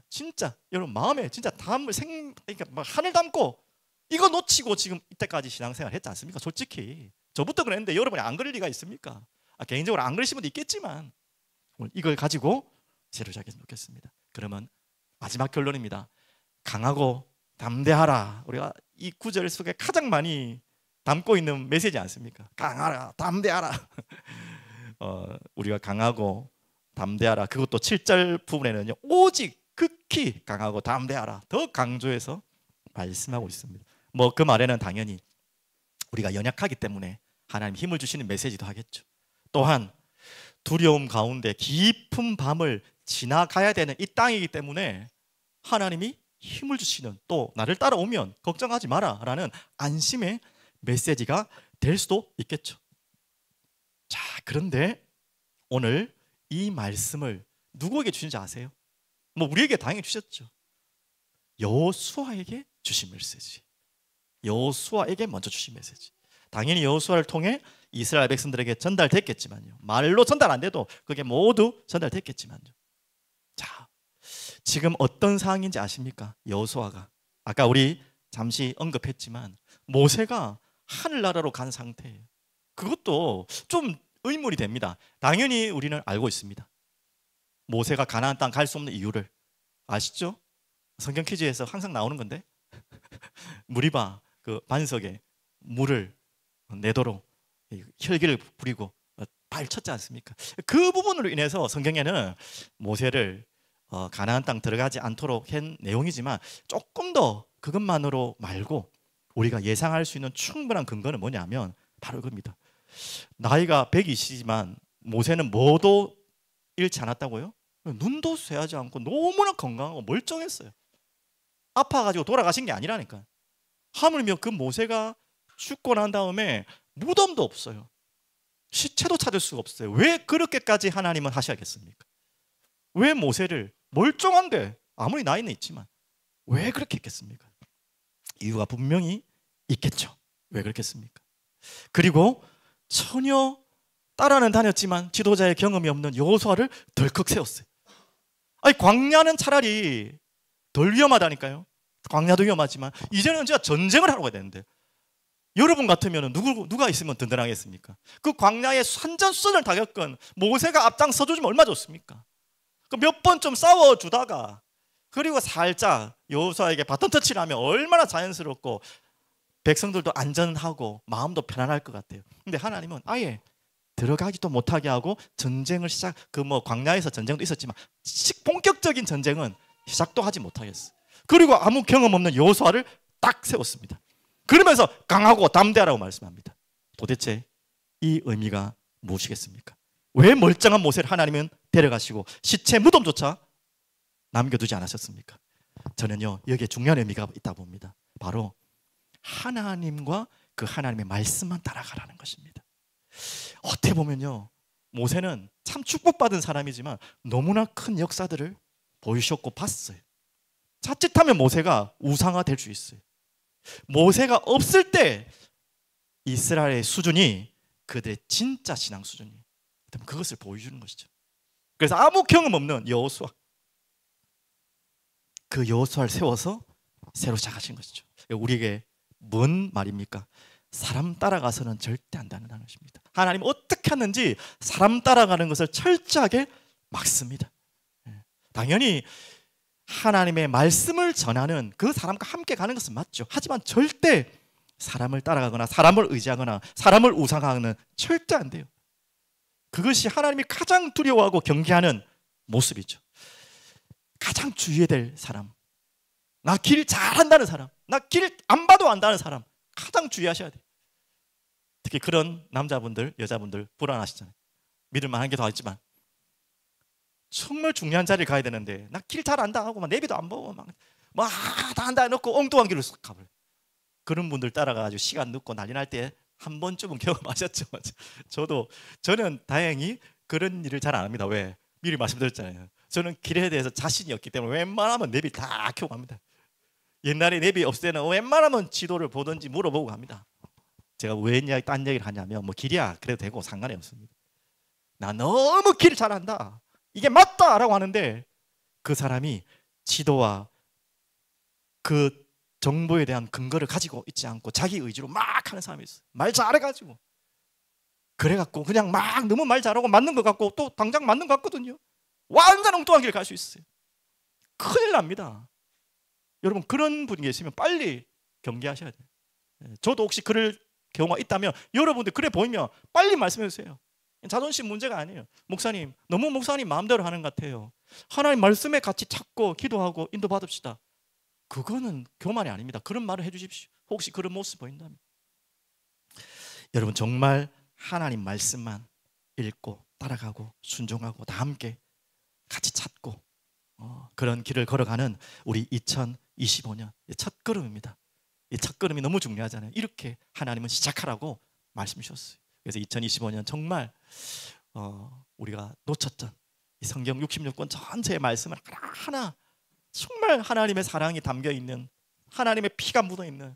진짜 여러분 마음에 진짜 그러니까 하늘 담고 이거 놓치고 지금 이때까지 신앙생활 했지 않습니까? 솔직히 저부터 그랬는데 여러분이 안 그럴 리가 있습니까? 개인적으로 안 그러신 분도 있겠지만 오늘 이걸 가지고 제로 시작했으면 좋겠습니다. 그러면 마지막 결론입니다. 강하고 담대하라. 우리가 이 구절 속에 가장 많이 담고 있는 메시지 않습니까? 강하라, 담대하라. 우리가 강하고 담대하라. 그것도 7절 부분에는요, 오직 극히 강하고 담대하라, 더 강조해서 말씀하고 있습니다. 그 말에는 당연히 우리가 연약하기 때문에 하나님 힘을 주시는 메시지도 하겠죠. 또한 두려움 가운데 깊은 밤을 지나가야 되는 이 땅이기 때문에 하나님이 힘을 주시는, 또 나를 따라오면 걱정하지 마라 라는 안심의 메시지가 될 수도 있겠죠. 자, 그런데 오늘 이 말씀을 누구에게 주신지 아세요? 우리에게 당연히 주셨죠. 여호수아에게 주신 메시지. 여호수아에게 먼저 주신 메시지. 당연히 여호수아를 통해 이스라엘 백성들에게 전달됐겠지만요, 말로 전달 안 돼도 그게 모두 전달됐겠지만요. 자, 지금 어떤 상황인지 아십니까? 여호수아가 아까 우리 잠시 언급했지만 모세가 하늘나라로 간 상태예요. 그것도 좀 의문이 됩니다. 당연히 우리는 알고 있습니다. 모세가 가나안 땅 갈 수 없는 이유를 아시죠? 성경 퀴즈에서 항상 나오는 건데 무리바 그 반석에 물을 내도록 혈기를 부리고 발쳤지 않습니까? 그 부분으로 인해서 성경에는 모세를 가나안 땅 들어가지 않도록 한 내용이지만, 조금 더 그것만으로 말고 우리가 예상할 수 있는 충분한 근거는 뭐냐면 바로 이겁니다. 나이가 120이지만 모세는 뭐도 잃지 않았다고요? 눈도 쇠하지 않고 너무나 건강하고 멀쩡했어요. 아파가지고 돌아가신 게 아니라니까. 하물며 그 모세가 죽고 난 다음에 무덤도 없어요. 시체도 찾을 수가 없어요. 왜 그렇게까지 하나님은 하셔야겠습니까? 왜 모세를, 멀쩡한데 아무리 나이는 있지만 왜 그렇게 했겠습니까? 이유가 분명히 있겠죠. 왜 그렇겠습니까? 그리고 전혀 따라는 다녔지만 지도자의 경험이 없는 여호수아를 덜컥 세웠어요. 아니, 광야는 차라리 덜 위험하다니까요. 광야도 위험하지만 이제는 진짜 전쟁을 하러 가야 되는데, 여러분 같으면 누가 있으면 든든하겠습니까? 그 광야의 산전수전을 다 겪은 모세가 앞장서 주면 얼마나 좋습니까? 몇 번 좀 싸워주다가 그리고 살짝 여호수아에게 바톤 터치를 하면 얼마나 자연스럽고 백성들도 안전하고 마음도 편안할 것 같아요. 근데 하나님은 아예 들어가기도 못하게 하고 전쟁을 광야에서 전쟁도 있었지만 본격적인 전쟁은 시작도 하지 못하겠어요. 그리고 아무 경험 없는 여호수아를 딱 세웠습니다. 그러면서 강하고 담대하라고 말씀합니다. 도대체 이 의미가 무엇이겠습니까? 왜 멀쩡한 모세를 하나님은 데려가시고 시체 무덤조차 남겨두지 않으셨습니까? 저는요, 여기에 중요한 의미가 있다 봅니다. 바로 하나님과 그 하나님의 말씀만 따라가라는 것입니다. 어떻게 보면요, 모세는 참 축복받은 사람이지만 너무나 큰 역사들을 보이셨고 봤어요. 자칫하면 모세가 우상화 될 수 있어요. 모세가 없을 때 이스라엘의 수준이 그들의 진짜 신앙 수준이에요. 그것을 보여주는 것이죠. 그래서 아무 경험 없는 여호수아, 그 여호수아를 세워서 새로 시작하신 것이죠. 우리에게 뭔 말입니까? 사람 따라가서는 절대 안 된다는 것입니다. 하나님 어떻게 하는지 사람 따라가는 것을 철저하게 막습니다. 당연히 하나님의 말씀을 전하는 그 사람과 함께 가는 것은 맞죠. 하지만 절대 사람을 따라가거나 사람을 의지하거나 사람을 우상화하는 절대 안 돼요. 그것이 하나님이 가장 두려워하고 경계하는 모습이죠. 가장 주의해야 될 사람, 나 길 잘한다는 사람, 나 길 안 봐도 안다는 사람 가장 주의하셔야 돼요. 특히 그런 남자분들, 여자분들 불안하시잖아요. 믿을만한 게 더 있지만 정말 중요한 자리를 가야 되는데 나 길 잘 안다 하고 막 내비도 안 보고 막 다 안다 해놓고 엉뚱한 길로 쑥 가버려요. 그런 분들 따라가가지고 시간 늦고 난리 날 때 한 번쯤은 경험하셨죠. 저는 다행히 그런 일을 잘 안 합니다. 왜? 미리 말씀드렸잖아요. 저는 길에 대해서 자신이 없기 때문에 웬만하면 내비 다 켜고 갑니다. 옛날에 내비 없을 때는 웬만하면 지도를 보든지 물어보고 갑니다. 제가 왜 딴 얘기를 하냐면 뭐 길이야 그래도 되고 상관이 없습니다. 나 너무 길 잘한다, 이게 맞다라고 하는데 그 사람이 지도와 그 정보에 대한 근거를 가지고 있지 않고 자기 의지로 막 하는 사람이 있어요. 말 잘해가지고 그래갖고 그냥 막 너무 말 잘하고 맞는 것 같고 또 당장 맞는 것 같거든요. 완전 엉뚱한 길을 갈 수 있어요. 큰일 납니다. 여러분 그런 분이 계시면 빨리 경계하셔야 돼요. 저도 혹시 그럴 경우가 있다면 여러분들 그래 보이면 빨리 말씀해 주세요. 자존심 문제가 아니에요. 목사님 너무 목사님 마음대로 하는 것 같아요. 하나님 말씀에 같이 찾고 기도하고 인도받읍시다. 그거는 교만이 아닙니다. 그런 말을 해주십시오. 혹시 그런 모습 보인다면. 여러분 정말 하나님 말씀만 읽고 따라가고 순종하고 다 함께 같이 찾고 그런 길을 걸어가는 우리 2025년 첫 걸음입니다. 이 첫 걸음이 너무 중요하잖아요. 이렇게 하나님은 시작하라고 말씀 주셨어요. 그래서 2025년 정말 우리가 놓쳤던 이 성경 66권 전체의 말씀을 하나하나 정말 하나님의 사랑이 담겨있는, 하나님의 피가 묻어있는,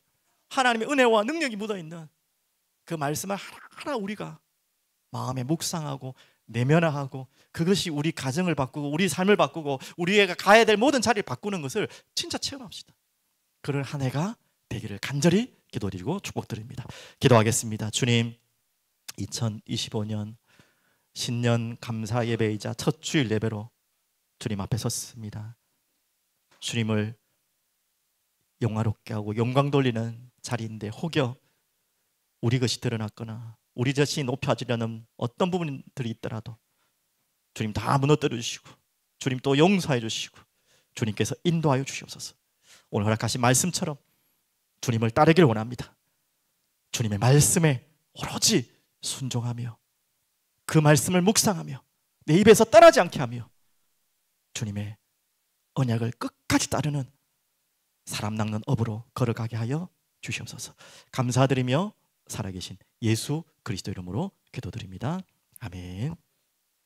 하나님의 은혜와 능력이 묻어있는 그 말씀을 하나하나 우리가 마음에 묵상하고 내면화하고 그것이 우리 가정을 바꾸고 우리 삶을 바꾸고 우리가 가야 될 모든 자리를 바꾸는 것을 진짜 체험합시다. 그런 한 해가 되기를 간절히 기도드리고 축복드립니다. 기도하겠습니다. 주님, 2025년 신년 감사 예배이자 첫 주일 예배로 주님 앞에 섰습니다. 주님을 영화롭게 하고 영광 돌리는 자리인데 혹여 우리 것이 드러났거나 우리 자신이 높여지려는 어떤 부분들이 있더라도 주님 다 무너뜨려 주시고 주님 또 용서해 주시고 주님께서 인도하여 주시옵소서. 오늘 허락하신 말씀처럼 주님을 따르기를 원합니다. 주님의 말씀에 오로지 순종하며 그 말씀을 묵상하며 내 입에서 떠나지 않게 하며 주님의 언약을 끝까지 따르는 사람 낚는 업으로 걸어가게 하여 주시옵소서. 감사드리며 살아계신 예수 그리스도 이름으로 기도드립니다. 아멘.